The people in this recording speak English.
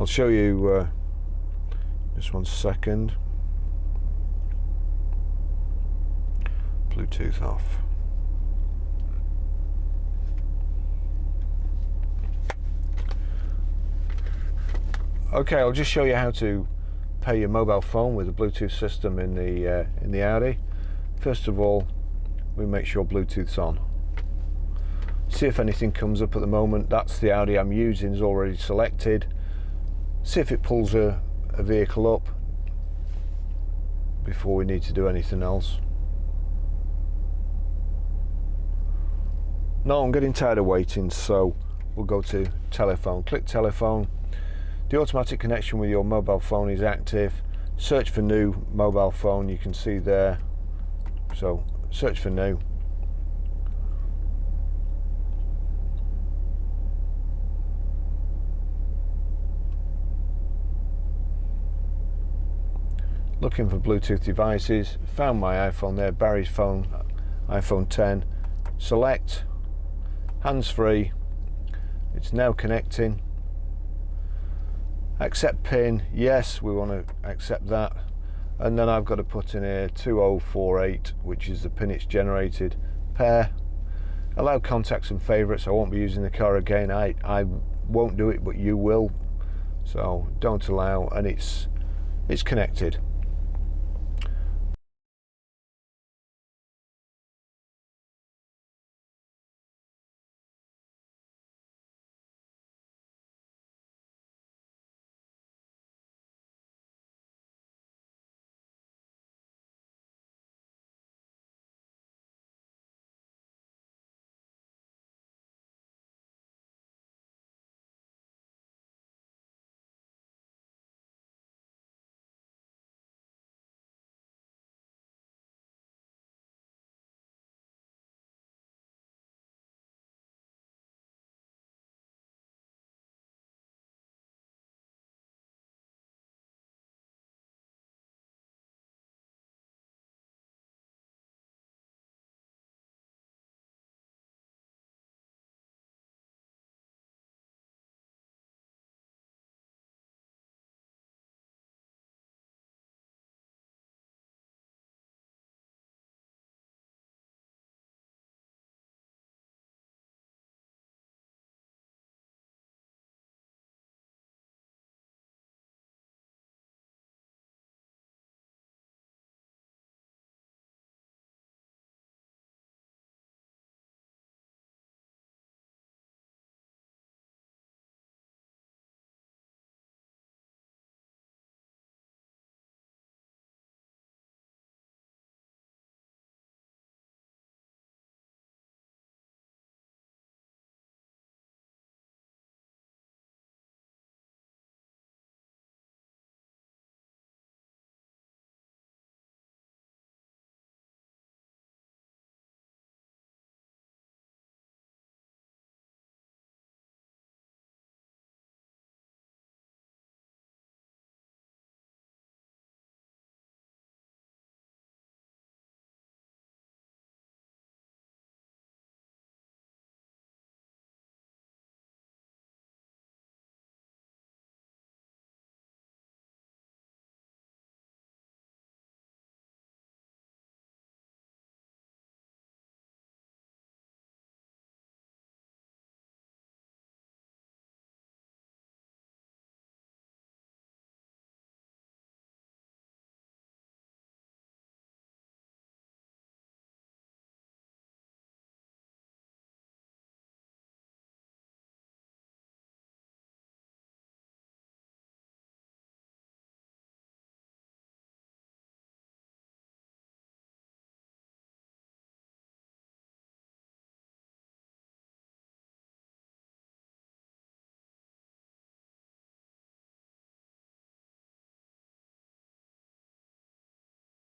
I'll show you just 1 second. Bluetooth off. Okay, I'll just show you how to pair your mobile phone with a Bluetooth system in the Audi. First of all, we make sure Bluetooth's on. See if anything comes up at the moment. That's the Audi I'm using, is already selected. See if it pulls a vehicle up before we need to do anything else. No, I'm getting tired of waiting, so we'll go to telephone. Click telephone. The automatic connection with your mobile phone is active. Search for new mobile phone, you can see there. So search for new. Looking for Bluetooth devices, found my iPhone there, Barry's phone, iPhone 10. Select, hands-free, it's now connecting. Accept pin, yes, we want to accept that. And then I've got to put in here 2048, which is the pin it's generated. Pair, allow contacts and favourites. I won't be using the car again. I won't do it, but you will. So don't allow, and it's connected.